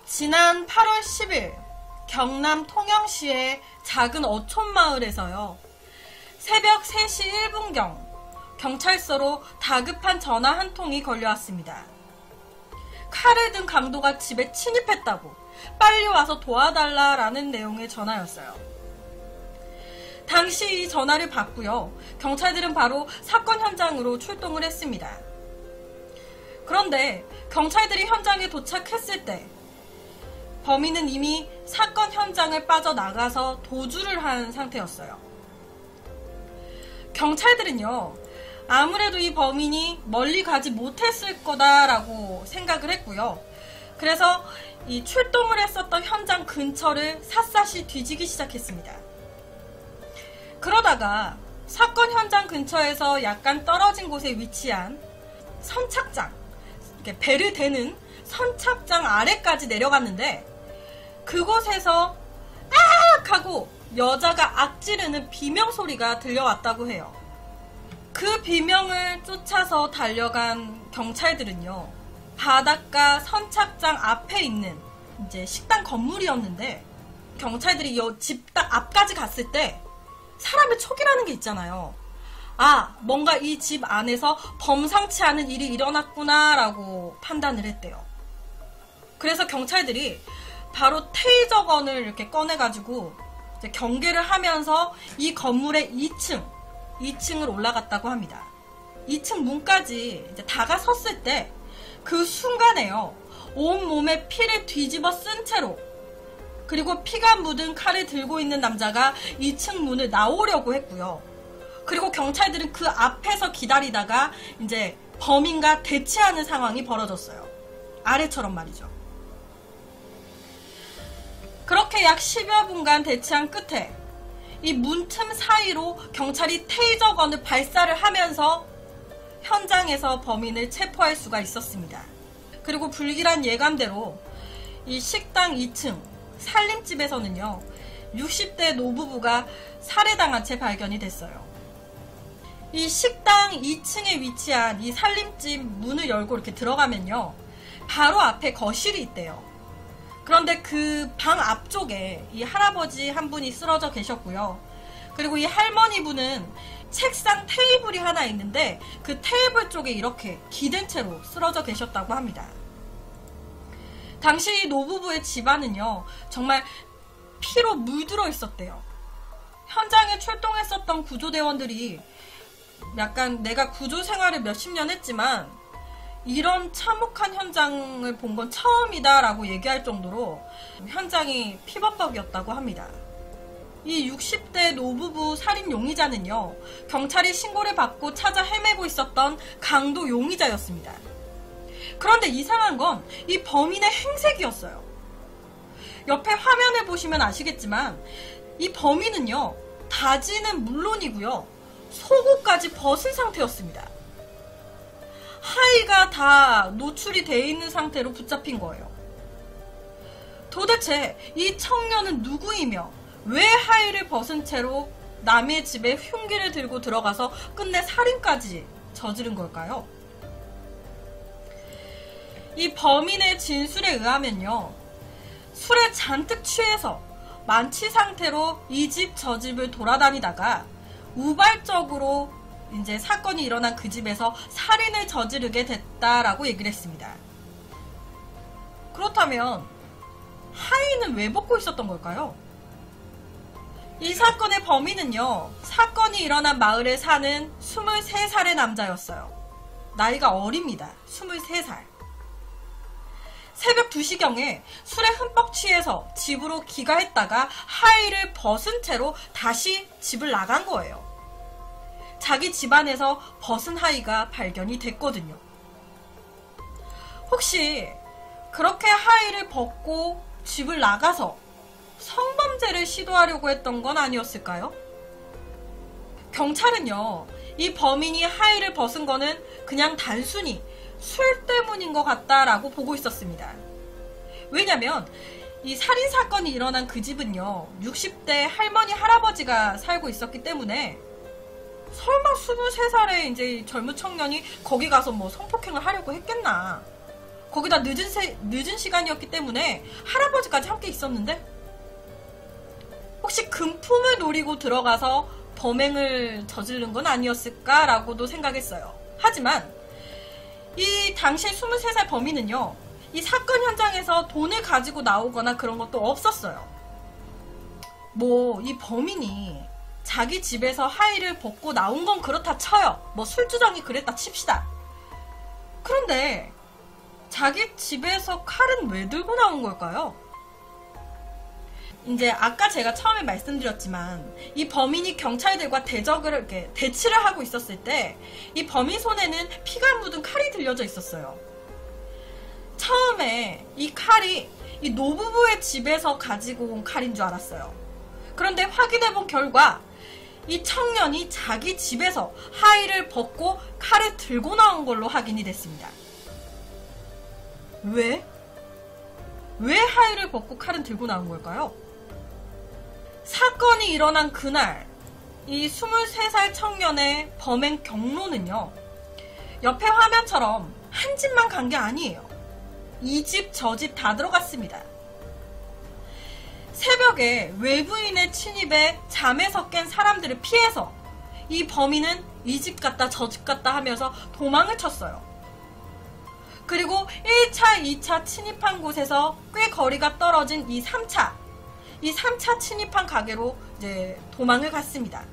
지난 8월 10일 경남 통영시의 작은 어촌마을에서요. 새벽 3시 1분경 경찰서로 다급한 전화 한 통이 걸려왔습니다. 칼을 든 강도가 집에 침입했다고 빨리 와서 도와달라라는 내용의 전화였어요. 당시 이 전화를 받고요. 경찰들은 바로 사건 현장으로 출동을 했습니다. 그런데 경찰들이 현장에 도착했을 때 범인은 이미 사건 현장을 빠져나가서 도주를 한 상태였어요. 경찰들은요, 아무래도 이 범인이 멀리 가지 못했을 거다라고 생각을 했고요. 그래서 이 출동을 했었던 현장 근처를 샅샅이 뒤지기 시작했습니다. 그러다가 사건 현장 근처에서 약간 떨어진 곳에 위치한 선착장, 이렇게 배를 대는 선착장 아래까지 내려갔는데 그곳에서 악! 하고 여자가 악지르는 비명소리가 들려왔다고 해요. 그 비명을 쫓아서 달려간 경찰들은요, 바닷가 선착장 앞에 있는 이제 식당 건물이었는데 경찰들이 집 딱 앞까지 갔을 때 사람의 촉이라는 게 있잖아요. 아, 뭔가 이 집 안에서 범상치 않은 일이 일어났구나 라고 판단을 했대요. 그래서 경찰들이 바로 테이저건을 이렇게 꺼내가지고 이제 경계를 하면서 이 건물의 2층을 올라갔다고 합니다. 2층 문까지 이제 다가섰을 때 그 순간에요, 온몸에 피를 뒤집어 쓴 채로, 그리고 피가 묻은 칼을 들고 있는 남자가 2층 문을 나오려고 했고요. 그리고 경찰들은 그 앞에서 기다리다가 이제 범인과 대치하는 상황이 벌어졌어요. 아래처럼 말이죠. 그렇게 약 10여 분간 대치한 끝에 이 문틈 사이로 경찰이 테이저건을 발사를 하면서 현장에서 범인을 체포할 수가 있었습니다. 그리고 불길한 예감대로 이 식당 2층 살림집에서는요, 60대 노부부가 살해당한 채 발견이 됐어요. 이 식당 2층에 위치한 이 살림집 문을 열고 이렇게 들어가면요, 바로 앞에 거실이 있대요. 그런데 그 방 앞쪽에 이 할아버지 한 분이 쓰러져 계셨고요. 그리고 이 할머니 분은 책상 테이블이 하나 있는데 그 테이블 쪽에 이렇게 기댄 채로 쓰러져 계셨다고 합니다. 당시 노부부의 집안은요, 정말 피로 물들어 있었대요. 현장에 출동했었던 구조대원들이 약간 내가 구조 생활을 몇십 년 했지만 이런 참혹한 현장을 본 건 처음이다 라고 얘기할 정도로 현장이 피범벅이었다고 합니다. 이 60대 노부부 살인 용의자는요, 경찰이 신고를 받고 찾아 헤매고 있었던 강도 용의자였습니다. 그런데 이상한 건 이 범인의 행색이었어요. 옆에 화면을 보시면 아시겠지만 이 범인은요, 바지는 물론이고요, 속옷까지 벗은 상태였습니다. 하의가 다 노출이 되어 있는 상태로 붙잡힌 거예요. 도대체 이 청년은 누구이며 왜 하의를 벗은 채로 남의 집에 흉기를 들고 들어가서 끝내 살인까지 저지른 걸까요? 이 범인의 진술에 의하면요, 술에 잔뜩 취해서 만취 상태로 이 집 저 집을 돌아다니다가 우발적으로 이제 사건이 일어난 그 집에서 살인을 저지르게 됐다라고 얘기를 했습니다. 그렇다면 하의는 왜 벗고 있었던 걸까요? 이 사건의 범인은요, 사건이 일어난 마을에 사는 23살의 남자였어요. 나이가 어립니다. 23살. 새벽 2시경에 술에 흠뻑 취해서 집으로 귀가했다가 하의를 벗은 채로 다시 집을 나간 거예요. 자기 집안에서 벗은 하의가 발견이 됐거든요. 혹시 그렇게 하의를 벗고 집을 나가서 성범죄를 시도하려고 했던 건 아니었을까요? 경찰은요, 이 범인이 하의를 벗은 거는 그냥 단순히 술 때문인 것 같다라고 보고 있었습니다. 왜냐면 이 살인사건이 일어난 그 집은요, 60대 할머니 할아버지가 살고 있었기 때문에 설마 23살의 이제 젊은 청년이 거기 가서 뭐 성폭행을 하려고 했겠나. 거기다 늦은 시간이었기 때문에 할아버지까지 함께 있었는데 혹시 금품을 노리고 들어가서 범행을 저지른 건 아니었을까라고도 생각했어요. 하지만 이 당시 23살 범인은요, 이 사건 현장에서 돈을 가지고 나오거나 그런 것도 없었어요. 뭐 이 범인이 자기 집에서 하의를 벗고 나온 건 그렇다 쳐요. 뭐 술주정이 그랬다 칩시다. 그런데 자기 집에서 칼은 왜 들고 나온 걸까요? 이제 아까 제가 처음에 말씀드렸지만 이 범인이 경찰들과 대치를 하고 있었을 때 이 범인 손에는 피가 묻은 칼이 들려져 있었어요. 처음에 이 칼이 이 노부부의 집에서 가지고 온 칼인 줄 알았어요. 그런데 확인해본 결과 이 청년이 자기 집에서 하의를 벗고 칼을 들고 나온 걸로 확인이 됐습니다. 왜? 왜 하의를 벗고 칼은 들고 나온 걸까요? 사건이 일어난 그날 이 23살 청년의 범행 경로는요, 옆에 화면처럼 한 집만 간 게 아니에요. 이 집 저 집 다 들어갔습니다. 새벽에 외부인의 침입에 잠에서 깬 사람들을 피해서 이 범인은 이 집 갔다 저 집 갔다 하면서 도망을 쳤어요. 그리고 1차, 2차 침입한 곳에서 꽤 거리가 떨어진 이 3차 침입한 가게로 이제 도망을 갔습니다.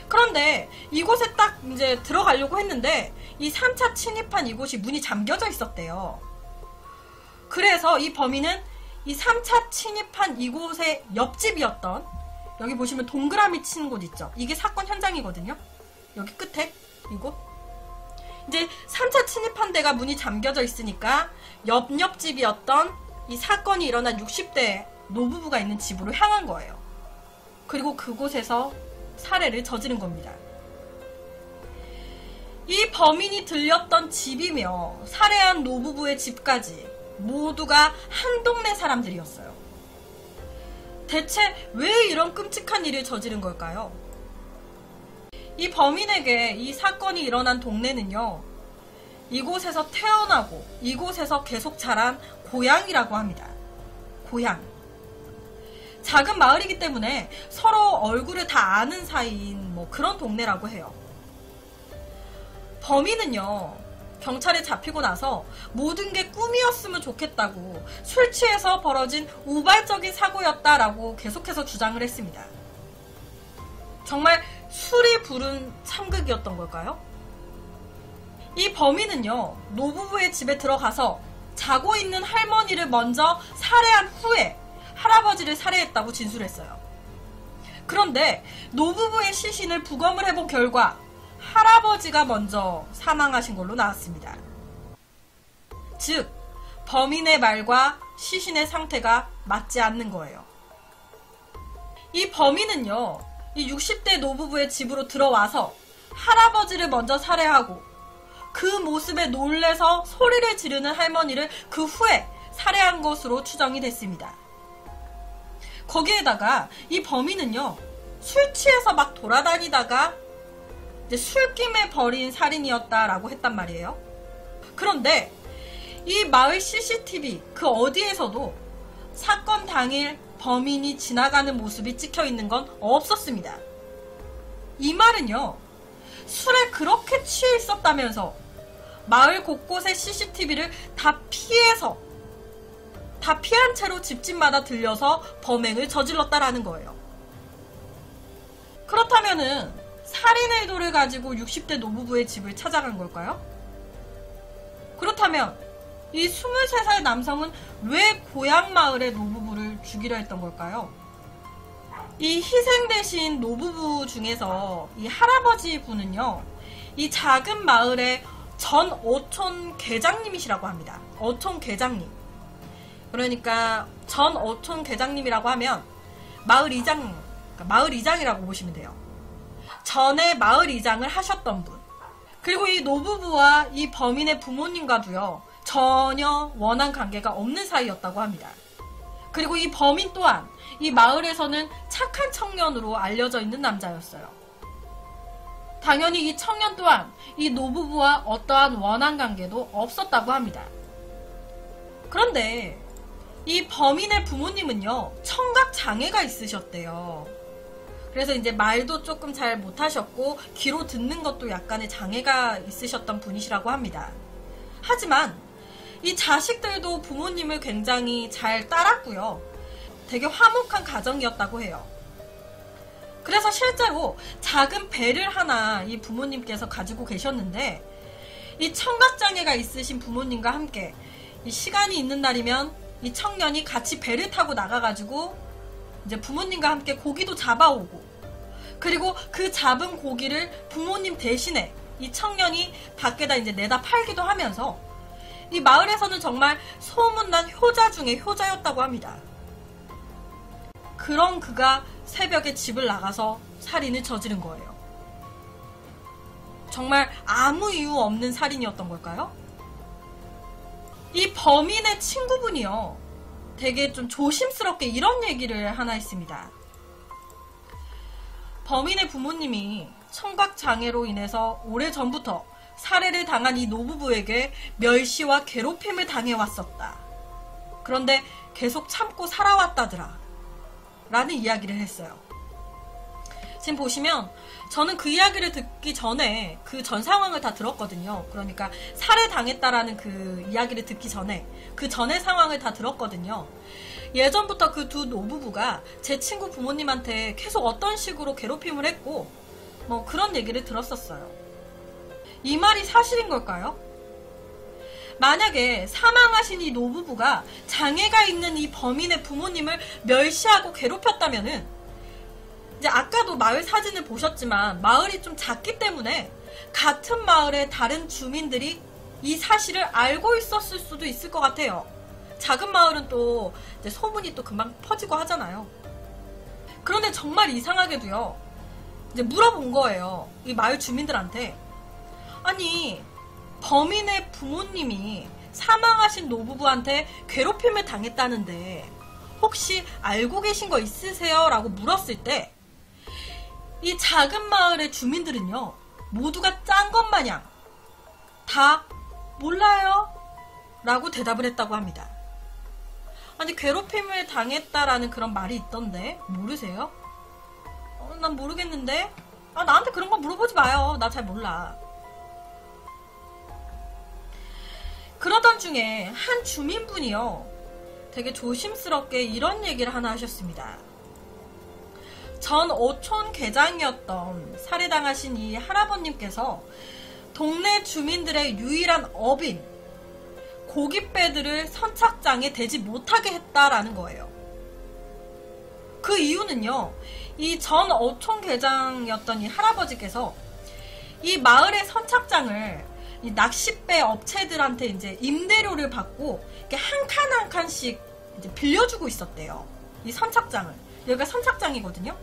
그런데 이곳에 딱 이제 들어가려고 했는데 이 3차 침입한 이곳이 문이 잠겨져 있었대요. 그래서 이 범인은 이 3차 침입한 이곳의 옆집이었던, 여기 보시면 동그라미 친 곳 있죠? 이게 사건 현장이거든요. 여기 끝에 이곳. 이제 3차 침입한 데가 문이 잠겨져 있으니까 옆집이었던 이 사건이 일어난 60대 노부부가 있는 집으로 향한 거예요. 그리고 그곳에서 살해를 저지른 겁니다. 이 범인이 들렸던 집이며 살해한 노부부의 집까지 모두가 한 동네 사람들이었어요. 대체 왜 이런 끔찍한 일을 저지른 걸까요? 이 범인에게 이 사건이 일어난 동네는요, 이곳에서 태어나고 이곳에서 계속 자란 고향이라고 합니다. 고향. 작은 마을이기 때문에 서로 얼굴을 다 아는 사이인 뭐 그런 동네라고 해요. 범인은요, 경찰에 잡히고 나서 모든 게 꿈이었으면 좋겠다고 술 취해서 벌어진 우발적인 사고였다라고 계속해서 주장을 했습니다. 정말 술이 부른 참극이었던 걸까요? 이 범인은요, 노부부의 집에 들어가서 자고 있는 할머니를 먼저 살해한 후에 할아버지를 살해했다고 진술했어요. 그런데 노부부의 시신을 부검을 해본 결과 할아버지가 먼저 사망하신 걸로 나왔습니다. 즉, 범인의 말과 시신의 상태가 맞지 않는 거예요. 이 범인은요, 이 60대 노부부의 집으로 들어와서 할아버지를 먼저 살해하고 그 모습에 놀래서 소리를 지르는 할머니를 그 후에 살해한 것으로 추정이 됐습니다. 거기에다가 이 범인은요, 술 취해서 막 돌아다니다가 이제 술김에 벌인 살인이었다라고 했단 말이에요. 그런데 이 마을 CCTV 그 어디에서도 사건 당일 범인이 지나가는 모습이 찍혀 있는 건 없었습니다. 이 말은요, 술에 그렇게 취해 있었다면서 마을 곳곳의 CCTV를 다 피한 채로 집집마다 들려서 범행을 저질렀다라는 거예요. 그렇다면은 살인 의도를 가지고 60대 노부부의 집을 찾아간 걸까요? 그렇다면 이 23살 남성은 왜 고향 마을의 노부부를 죽이려 했던 걸까요? 이 희생되신 노부부 중에서 이 할아버지 분은요, 이 작은 마을의 전 어촌 계장님이시라고 합니다. 어촌 계장님. 그러니까 전 어촌 계장님이라고 하면 마을 이장이라고 보시면 돼요. 전에 마을 이장을 하셨던 분. 그리고 이 노부부와 이 범인의 부모님과도요, 전혀 원한 관계가 없는 사이였다고 합니다. 그리고 이 범인 또한 이 마을에서는 착한 청년으로 알려져 있는 남자였어요. 당연히 이 청년 또한 이 노부부와 어떠한 원한 관계도 없었다고 합니다. 그런데 이 범인의 부모님은요, 청각 장애가 있으셨대요. 그래서 이제 말도 조금 잘 못하셨고 귀로 듣는 것도 약간의 장애가 있으셨던 분이시라고 합니다. 하지만 이 자식들도 부모님을 굉장히 잘 따랐고요. 되게 화목한 가정이었다고 해요. 그래서 실제로 작은 배를 하나 이 부모님께서 가지고 계셨는데, 이 청각장애가 있으신 부모님과 함께 이 시간이 있는 날이면 이 청년이 같이 배를 타고 나가가지고 이제 부모님과 함께 고기도 잡아오고, 그리고 그 잡은 고기를 부모님 대신에 이 청년이 밖에다 이제 내다 팔기도 하면서 이 마을에서는 정말 소문난 효자 중에 효자였다고 합니다. 그런 그가 새벽에 집을 나가서 살인을 저지른 거예요. 정말 아무 이유 없는 살인이었던 걸까요? 이 범인의 친구분이요, 되게 좀 조심스럽게 이런 얘기를 하나 했습니다. 범인의 부모님이 청각장애로 인해서 오래전부터 살해를 당한 이 노부부에게 멸시와 괴롭힘을 당해왔었다. 그런데 계속 참고 살아왔다더라 라는 이야기를 했어요. 지금 보시면 저는 그 이야기를 듣기 전에 그 전 상황을 다 들었거든요. 그러니까 살해당했다라는 그 이야기를 듣기 전에 그 전의 상황을 다 들었거든요. 예전부터 그 두 노부부가 제 친구 부모님한테 계속 어떤 식으로 괴롭힘을 했고 뭐 그런 얘기를 들었었어요. 이 말이 사실인 걸까요? 만약에 사망하신 이 노부부가 장애가 있는 이 범인의 부모님을 멸시하고 괴롭혔다면은, 이제 아까도 마을 사진을 보셨지만 마을이 좀 작기 때문에 같은 마을의 다른 주민들이 이 사실을 알고 있었을 수도 있을 것 같아요. 작은 마을은 또 이제 소문이 또 금방 퍼지고 하잖아요. 그런데 정말 이상하게도요, 이제 물어본 거예요, 이 마을 주민들한테. 아니, 범인의 부모님이 사망하신 노부부한테 괴롭힘을 당했다는데 혹시 알고 계신 거 있으세요? 라고 물었을 때 이 작은 마을의 주민들은요, 모두가 짠 것 마냥 다 몰라요 라고 대답을 했다고 합니다. 아니, 괴롭힘을 당했다라는 그런 말이 있던데 모르세요? 난 모르겠는데. 나한테 그런 거 물어보지 마요. 나 잘 몰라. 그러던 중에 한 주민분이요, 되게 조심스럽게 이런 얘기를 하나 하셨습니다. 전 어촌 계장이었던 살해당하신 이 할아버님께서 동네 주민들의 유일한 업인 고깃배들을 선착장에 대지 못하게 했다라는 거예요. 그 이유는요, 이 전 어촌 계장이었던 이 할아버지께서 이 마을의 선착장을 이 낚싯배 업체들한테 이제 임대료를 받고 이렇게 한 칸 한 칸씩 이제 빌려주고 있었대요. 이 선착장을. 여기가 선착장이거든요.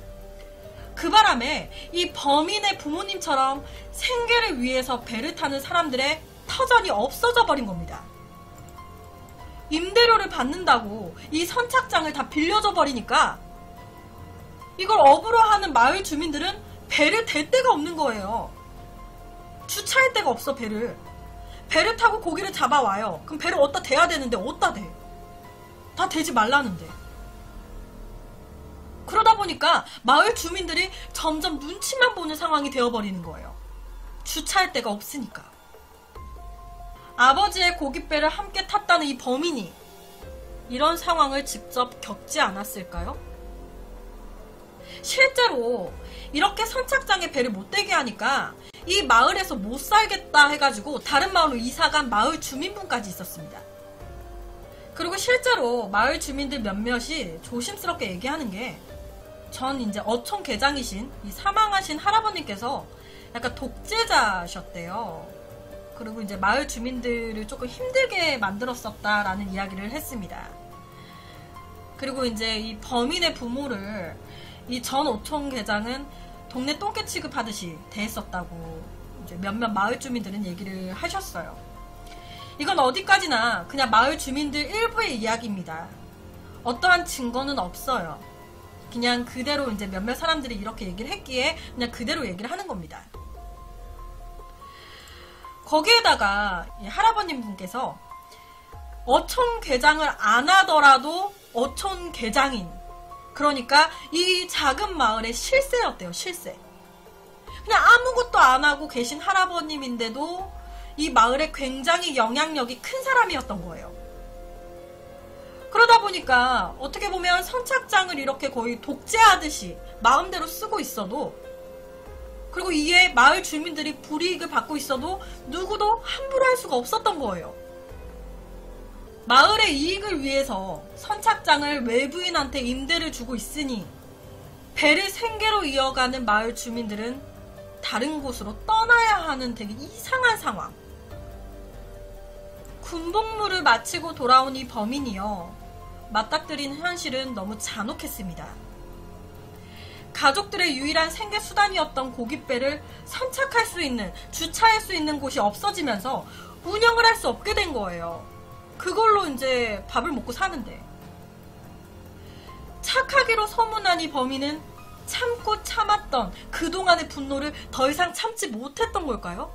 그 바람에 이 범인의 부모님처럼 생계를 위해서 배를 타는 사람들의 터전이 없어져 버린 겁니다. 임대료를 받는다고 이 선착장을 다 빌려줘 버리니까 이걸 업으로 하는 마을 주민들은 배를 댈 데가 없는 거예요. 주차할 데가 없어. 배를 타고 고기를 잡아와요. 그럼 배를 어디다 대야 되는데 어디다 대? 다 대지 말라는데. 그러다 보니까 마을 주민들이 점점 눈치만 보는 상황이 되어버리는 거예요. 주차할 데가 없으니까. 아버지의 고깃배를 함께 탔다는 이 범인이 이런 상황을 직접 겪지 않았을까요? 실제로 이렇게 선착장에 배를 못 대게 하니까 이 마을에서 못 살겠다 해가지고 다른 마을로 이사간 마을 주민분까지 있었습니다. 그리고 실제로 마을 주민들 몇몇이 조심스럽게 얘기하는 게, 전 이제 어촌 계장이신 이 사망하신 할아버님께서 약간 독재자셨대요. 그리고 이제 마을 주민들을 조금 힘들게 만들었었다라는 이야기를 했습니다. 그리고 이제 이 범인의 부모를 이 전 어촌 계장은 동네 똥개 취급하듯이 대했었다고 이제 몇몇 마을 주민들은 얘기를 하셨어요. 이건 어디까지나 그냥 마을 주민들 일부의 이야기입니다. 어떠한 증거는 없어요. 그냥 그대로 이제 몇몇 사람들이 이렇게 얘기를 했기에 그냥 그대로 얘기를 하는 겁니다. 거기에다가 이 할아버님 분께서 어촌 개장을 안 하더라도 어촌 개장인, 그러니까 이 작은 마을의 실세였대요. 실세. 그냥 아무것도 안 하고 계신 할아버님인데도 이 마을에 굉장히 영향력이 큰 사람이었던 거예요. 그러다 보니까 어떻게 보면 선착장을 이렇게 거의 독재하듯이 마음대로 쓰고 있어도, 그리고 이에 마을 주민들이 불이익을 받고 있어도 누구도 함부로 할 수가 없었던 거예요. 마을의 이익을 위해서 선착장을 외부인한테 임대를 주고 있으니 배를 생계로 이어가는 마을 주민들은 다른 곳으로 떠나야 하는 되게 이상한 상황. 군복무를 마치고 돌아온 이 범인이요, 맞닥뜨린 현실은 너무 잔혹했습니다. 가족들의 유일한 생계 수단이었던 고깃배를 선착할 수 있는, 주차할 수 있는 곳이 없어지면서 운영을 할 수 없게 된 거예요. 그걸로 이제 밥을 먹고 사는데, 착하기로 소문난 이 범인은 참고 참았던 그동안의 분노를 더 이상 참지 못했던 걸까요?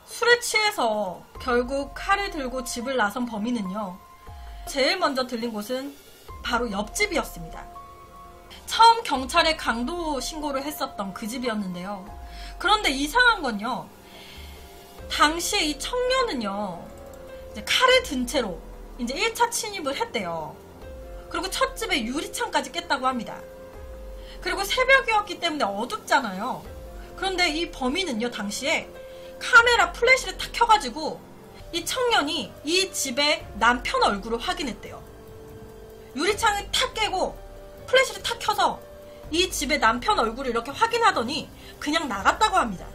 술에 취해서 결국 칼을 들고 집을 나선 범인은요, 제일 먼저 들린 곳은 바로 옆집이었습니다. 처음 경찰에 강도 신고를 했었던 그 집이었는데요. 그런데 이상한 건요, 당시에 이 청년은요, 이제 칼을 든 채로 이제 1차 침입을 했대요. 그리고 첫 집에 유리창까지 깼다고 합니다. 그리고 새벽이었기 때문에 어둡잖아요. 그런데 이 범인은요, 당시에 카메라 플래시를 탁 켜가지고 이 청년이 이 집의 남편 얼굴을 확인했대요. 유리창을 탁 깨고 플래시를 탁 켜서 이 집의 남편 얼굴을 이렇게 확인하더니 그냥 나갔다고 합니다.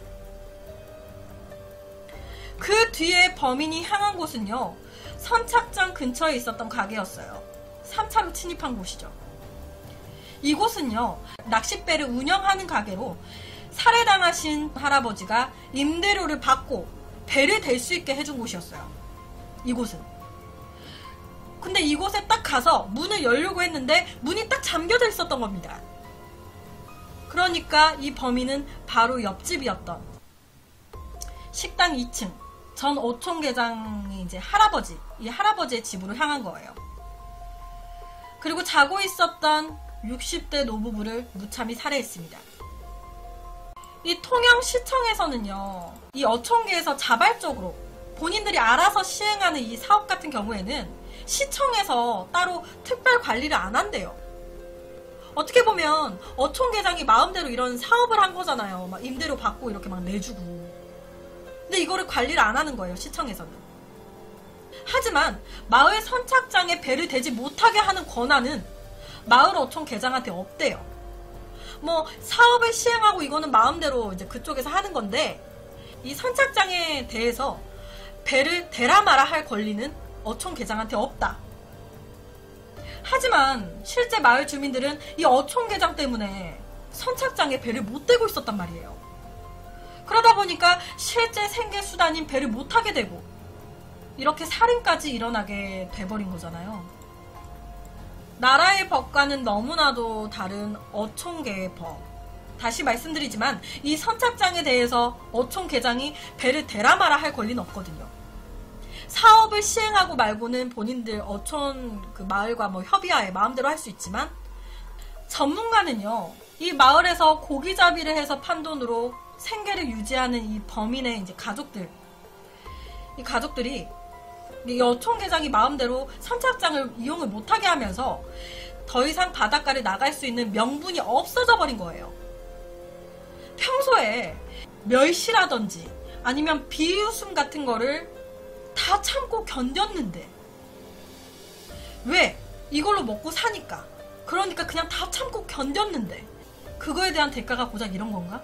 그 뒤에 범인이 향한 곳은요, 선착장 근처에 있었던 가게였어요. 3차로 침입한 곳이죠. 이곳은요, 낚싯배를 운영하는 가게로 살해당하신 할아버지가 임대료를 받고 배를 댈 수 있게 해준 곳이었어요. 이곳은. 근데 이곳에 딱 가서 문을 열려고 했는데 문이 딱 잠겨져 있었던 겁니다. 그러니까 이 범인은 바로 옆집이었던 식당 2층 전 어촌계장이 이제 이 할아버지의 집으로 향한 거예요. 그리고 자고 있었던 60대 노부부를 무참히 살해했습니다. 이 통영시청에서는요, 이 어촌계에서 자발적으로 본인들이 알아서 시행하는 이 사업 같은 경우에는 시청에서 따로 특별 관리를 안 한대요. 어떻게 보면 어촌계장이 마음대로 이런 사업을 한 거잖아요. 막 임대료 받고 이렇게 막 내주고. 근데 이거를 관리를 안 하는 거예요, 시청에서는. 하지만 마을 선착장에 배를 대지 못하게 하는 권한은 마을 어촌계장한테 없대요. 뭐 사업을 시행하고 이거는 마음대로 이제 그쪽에서 하는 건데, 이 선착장에 대해서 배를 대라 마라 할 권리는 어촌계장한테 없다. 하지만 실제 마을 주민들은 이 어촌계장 때문에 선착장에 배를 못 대고 있었단 말이에요. 그러다 보니까 실제 생계수단인 배를 못 타게 되고 이렇게 살인까지 일어나게 돼버린 거잖아요. 나라의 법과는 너무나도 다른 어촌계의 법. 다시 말씀드리지만 이 선착장에 대해서 어촌계장이 배를 대라 마라 할 권리는 없거든요. 사업을 시행하고 말고는 본인들 어촌 그 마을과 뭐 협의하에 마음대로 할 수 있지만, 전문가는요, 이 마을에서 고기잡이를 해서 판 돈으로 생계를 유지하는 이 범인의 이제 가족들, 이 가족들이 이 어촌계장이 마음대로 선착장을 이용을 못하게 하면서 더 이상 바닷가를 나갈 수 있는 명분이 없어져 버린 거예요. 평소에 멸시라든지 아니면 비웃음 같은 거를 다 참고 견뎠는데, 왜? 이걸로 먹고 사니까. 그러니까 그냥 다 참고 견뎠는데 그거에 대한 대가가 고작 이런 건가?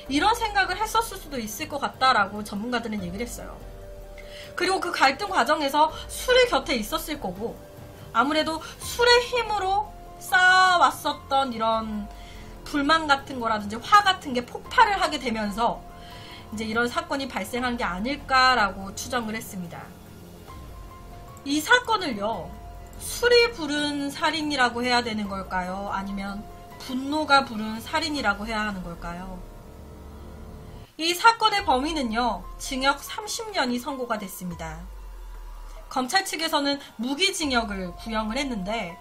이런 생각을 했었을 수도 있을 것 같다라고 전문가들은 얘기를 했어요. 그리고 그 갈등 과정에서 술이 곁에 있었을 거고, 아무래도 술의 힘으로 쌓아왔었던 이런 불만 같은 거라든지 화 같은 게 폭발을 하게 되면서 이제 이런 사건이 발생한 게 아닐까라고 추정을 했습니다. 이 사건을요, 술이 부른 살인이라고 해야 되는 걸까요? 아니면 분노가 부른 살인이라고 해야 하는 걸까요? 이 사건의 범인은요, 징역 30년이 선고가 됐습니다. 검찰 측에서는 무기징역을 구형을 했는데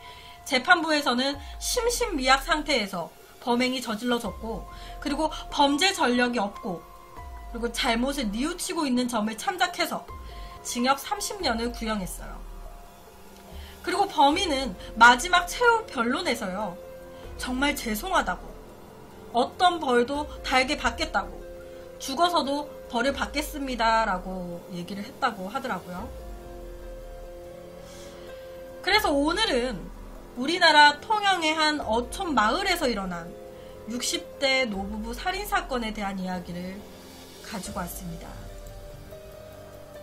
재판부에서는 심신미약 상태에서 범행이 저질러졌고, 그리고 범죄 전력이 없고, 그리고 잘못을 뉘우치고 있는 점을 참작해서 징역 30년을 구형했어요. 그리고 범인은 마지막 최후 변론에서요, 정말 죄송하다고, 어떤 벌도 달게 받겠다고, 죽어서도 벌을 받겠습니다 라고 얘기를 했다고 하더라고요. 그래서 오늘은 우리나라 통영의 한 어촌 마을에서 일어난 60대 노부부 살인사건에 대한 이야기를 가지고 왔습니다.